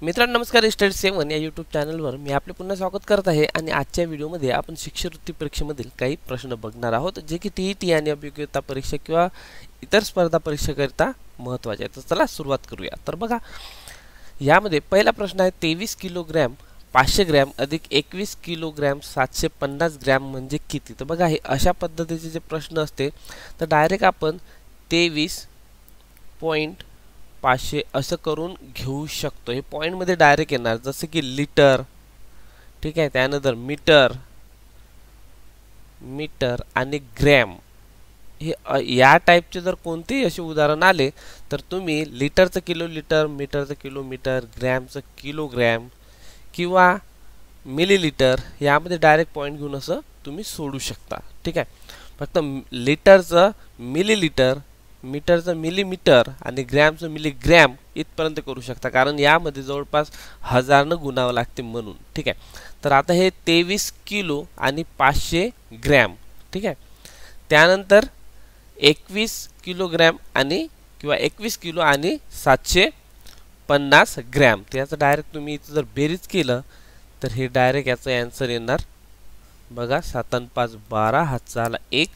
मित्रांनो नमस्कार. स्टडी 7 या यूट्यूब चॅनलवर मी आपले पुन्हा स्वागत करत आहे आणि आजच्या व्हिडिओमध्ये आपण शिष्यवृत्ती परीक्षेमधील काही प्रश्न बघणार आहोत जे की टीईटी आणि अभियोग्यता परीक्षा किंवा इतर स्पर्धा परीक्षेकरिता महत्त्वाचे आहेत. तर चला सुरुवात करूया. तर बघा, यामध्ये पहिला प्रश्न आहे 23 किलोग्रॅम 500 ग्रॅम अधिक 21 किलोग्रॅम 750 ग्रॅम म्हणजे किती. तर बघा, हे अशा पद्धतीचे जे प्रश्न असते तर डायरेक्ट आपण 23.500 असं करून घेऊ शकतो. हे पॉइंट मध्ये डायरेक्ट येणार, जसे की लिटर, ठीक आहे, त्यानंतर मीटर मीटर आणि ग्रॅम. हे या टाइपचे जर कोणतेही असे उदाहरण आले तर तुम्ही लिटरचं किलो लिटर, मीटरचं किलो मीटर, ग्रॅमचं किलोग्रॅम किंवा मिलीलिटर यामध्ये डायरेक्ट पॉइंट घेऊन असं तुम्ही सोडू शकता. ठीक आहे, फक्त लिटरचं मिलीलिटर, मीटरचं मिलीमीटर आणि ग्रॅमचं मिलीग्रॅम इथपर्यंत करू शकता, कारण यामध्ये जवळपास 1000 न गुणावं लागते म्हणून. ठीक आहे, तर आता हे 23 किलो आणि 500 ग्रॅम. ठीक आहे, त्यानंतर 21 किलोग्रॅम आणि किंवा 21 किलो आणि 750 ग्रॅम. तर याचं डायरेक्ट तुम्ही इथं जर बेरीज केलं तर हे डायरेक्ट याचं आन्सर येणार. बघा, 7 आणि 5 12, हातचा आला 1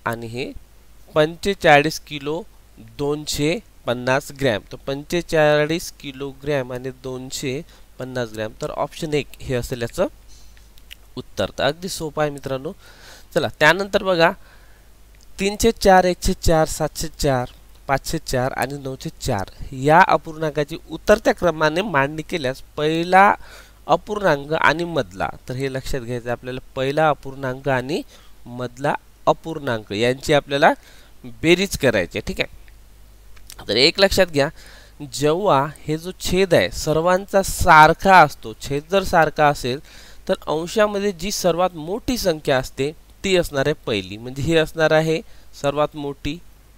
आणि हे 45 किलो 250 ग्रॅम. तर 45 किलोग्रॅम आणि 250 ग्रॅम. तर ऑप्शन 1 हे असेल याचं उत्तर. तर अगदी सोपं आहे मित्रांनो. चला, त्यानंतर बघा 304, 104, 704, 504 आणि 904 या अपूर्णांकाची उतरत्या क्रमाने मांडणी केल्यास पहिला अपूर्णांक आणि मधला, तर हे लक्षात घ्यायचं आपल्याला, पहिला अपूर्णांक आणि मधला अपूर्णांक यांची आपल्याला बेरीज करायची आहे. ठीक आहे, तर एक लक्षात घ्या, जेव्हा हे जो छेद आहे सर्वांचा सारखा असतो, छेद जर सारखा असेल तर अंशामध्ये जी सर्वात मोठी संख्या असते ती असणार आहे पहिली, म्हणजे हे असणार आहे सर्वात मोठी.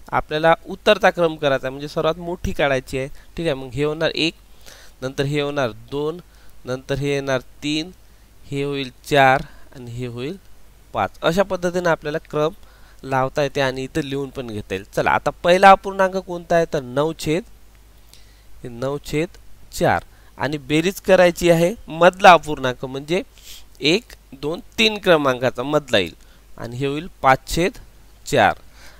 आपल्याला उतरता क्रम करायचा म्हणजे सर्वात मोठी काढायची आहे. ठीक आहे, मग हे होणार 1, नंतर हे होणार 2, नंतर हे येणार 3, हे होईल 4 आणि हे होईल 5. अशा पद्धतीने आपल्याला क्रम लावता येते आणि इथं लिहून पण घेता येईल. चला, आता पहिला अपूर्णांक कोणता आहे तर 9/4 आणि बेरीज करायची आहे मधला अपूर्णांक म्हणजे 1, 2, 3 क्रमांकाचा मधला येईल आणि हे होईल 5/4.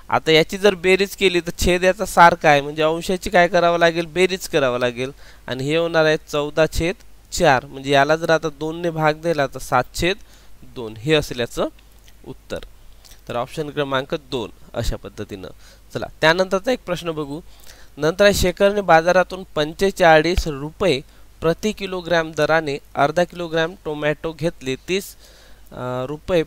आता याची जर बेरीज केली तर छेद याचा सारखा आहे म्हणजे अंशाची काय करावं लागेल, बेरीज करावं लागेल आणि हे होणार आहे 14/4. म्हणजे याला जर आता 2 ने भाग दिला तर 7/2 हे असेल याचं उत्तर. तर ऑप्शन क्रमांक 2 अशा पद्धतीनं. चला, त्यानंतरचा एक प्रश्न बघू. नंतर शेखरने बाजारातून 45 रुपये प्रति किलोग्रॅम दराने अर्धा किलोग्रॅम टोमॅटो घेतले, 30 रुपये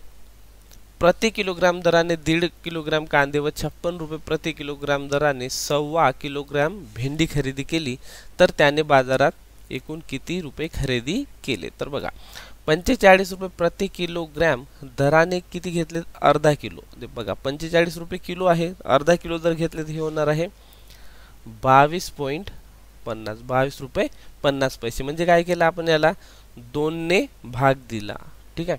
प्रति किलोग्रॅम दराने 1.5 किलोग्रॅम कांदे व 56 रुपये प्रति किलोग्रॅम दराने 1.25 किलोग्रॅम भेंडी खरेदी केली, तर त्याने बाजारात एकूण किती रुपये खरेदी केले. तर बघा, 45 रुपये प्रति किलोग्रॅम दराने किती घेतले, अर्धा किलो. बघा, 45 रुपये किलो आहे, अर्धा किलो जर घेतले तर हे होणार आहे 22 रुपये 50 पैसे. म्हणजे काय केलं आपण, याला 2 ने भाग दिला. ठीक आहे,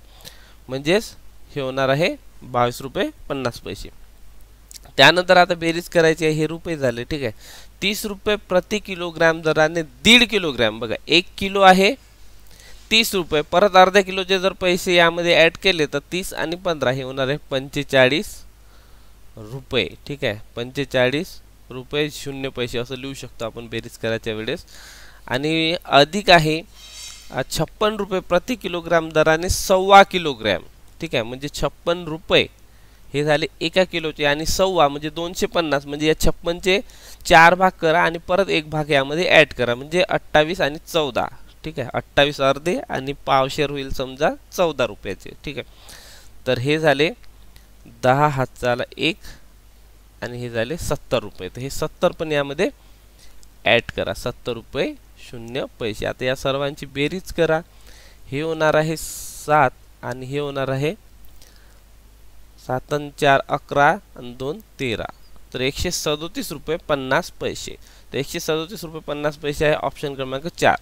म्हणजेच हे होणार आहे 22 रुपये 50 पैसे. त्यानंतर आता बेरीज करायची आहे, हे रुपये झाले. ठीक आहे, 30 रुपये प्रति किलोग्रॅम दराने 1.5 किलोग्रॅम. बघा, 1 किलो आहे 30 रुपये, परत अर्ध्या किलोचे जर पैसे यामध्ये ऍड केले तर 30 आणि 15 हे होणार आहे 45 रुपये. ठीक आहे, 45 रुपये 0 पैसे असं लिहू शकतो आपण बेरीज करायच्या वेळेस. आणि अधिक आहे 56 रुपये प्रति किलोग्रॅम दराने 1.25 किलोग्रॅम. ठीक आहे, म्हणजे 56 रुपये हे झाले 1 किलोचे आणि 1.25 म्हणजे 250. म्हणजे या 56चे 4 भाग करा आणि परत 1 भाग यामध्ये ऍड करा म्हणजे 28 आणि 14. ठीक आहे, 28 अर्धे आणि पावशेर होईल समजा 14 रुपयाचे. ठीक आहे, तर हे झाले 10 हातचा आला 1 आणि हे झाले 70 रुपये. तर हे 70 पण यामध्ये ऍड करा, 70 रुपये 0 पैसे. आता या सर्वांची बेरीज करा, हे होणार आहे 7 आणि हे होणार आहे 7 आणि 4 11 आणि 2 13. तर 137 रुपये 50 पैसे. तर 137 रुपये 50 पैसे आहे ऑप्शन क्रमांक 4.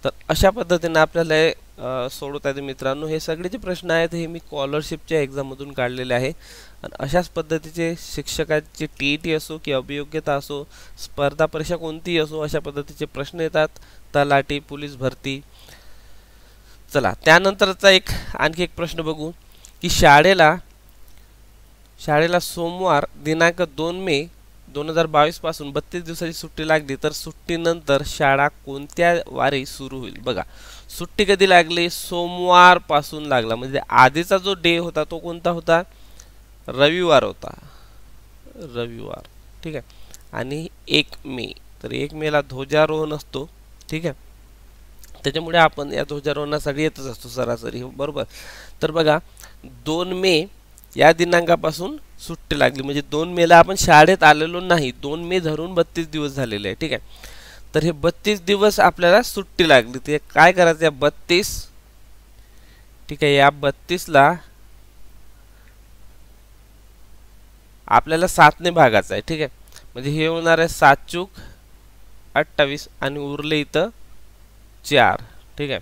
तर अशा पद्धतीने आपल्याला सोडवता येते मित्रांनो. हे सगळे जे प्रश्न आहेत हे मी स्कॉलरशिपच्या एक्झाममधून काढलेले आहे आणि अशाच पद्धतीचे शिक्षकांचे TET असो की अभियोग्यता असो, स्पर्धा परीक्षा कोणतीही असो, अशा पद्धतीचे प्रश्न येतात. तलाठी, पोलीस भरती. चला त्यानंतरचा आणखी एक प्रश्न बघू की शाळेला सोमवार दिनांक 2 मे 2022 पासून 32 दिवसाची सुट्टी लागली तर सुट्टीनंतर शाळा कोणत्या वारी सुरू होईल. बघा सुट्टी कधी लागली, सोमवार पासून लागला, म्हणजे आधीचा जो डे होता तो कोणता होता, रविवार होता, रविवार. ठीक आहे. आणि 1 मे, तर 1 मेला ध्वजारोहण असतो. ठीक आहे. त्याच्यामुळे आपण या ध्वजारोहणासाठी येतच असतो सरासरी, बरोबर. तर बघा 2 मे या दिनांकापासून सुट्टी लागली, म्हणजे 2 मेला आपण शाळेत आलेलो नाही. 2 मे धरून 32 दिवस झालेले आहे. ठीक आहे. तर हे 32 दिवस आपल्याला सुट्टी लागली. ते काय करायचं, या 32, ठीक आहे, या 32 ला आपल्याला 7 ने भागायचं आहे. ठीक आहे. म्हणजे हे होणार आहे 7 चूक 28 आणि उरले इथं 4. ठीक आहे.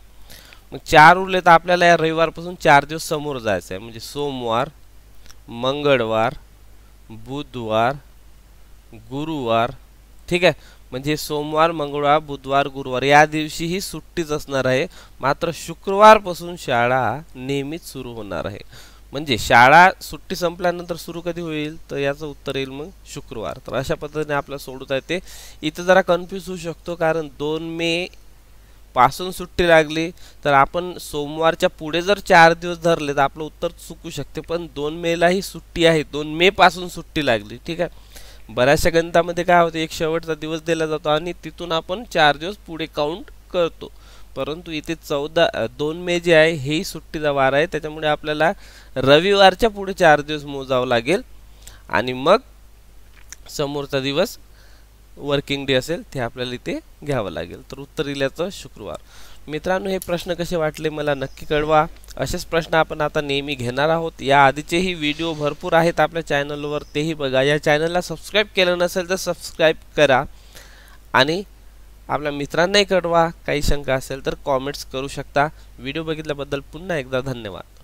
मग 4 उरले तर आपल्याला या रविवारपासून 4 दिवस समोर जायचं आहे. म्हणजे सोमवार, मंगळवार, बुधवार, गुरुवार. ठीक आहे. म्हणजे सोमवार, मंगळवार, बुधवार, गुरुवार या दिवशी ही सुट्टीच असणार आहे. मात्र शुक्रवारपासून शाळा नेहमीच सुरू होणार आहे. म्हणजे शाळा सुट्टी संपल्यानंतर सुरू कधी होईल, तर याचं उत्तर येईल मग शुक्रवार. तर अशा पद्धतीने आपल्याला सोडवता येते. इथं जरा कन्फ्यूज होऊ शकतो, कारण 2 मे पासून सुट्टी लागली तर आपण सोमवारच्या पुढे जर 4 दिवस धरले तर आपलं उत्तर चुकू शकते. पण 2 मेला ही सुट्टी आहे, 2 मे पासून सुट्टी लागली. ठीक आहे. बऱ्याचशा गणितामध्ये काय होते, एक शेवटचा दिवस दिला जातो आणि तिथून आपण 4 दिवस पुढे काउंट करतो. परंतु इथे 2 मे जे आहे हेही सुट्टीचा वार आहे, त्याच्यामुळे आपल्याला रविवारच्या पुढे 4 दिवस मोजावं लागेल आणि मग समोरचा दिवस वर्किंग डे असेल ते आपल्याला इथे घ्यावं लागेल. तर उत्तर दिल्याचं शुक्रवार. मित्रांनो हे प्रश्न कसे वाटले मला नक्की कळवा. असेच प्रश्न आपण आता नेहमी घेणार आहोत. या आधीचेही व्हिडिओ भरपूर आहेत आपल्या चॅनलवर, तेही बघा. या चॅनलला सबस्क्राईब केलं नसेल तर सबस्क्राईब करा आणि आपल्या मित्रांनाही कळवा. काही शंका असेल तर कॉमेंट्स करू शकता. व्हिडिओ बघितल्याबद्दल पुन्हा एकदा धन्यवाद.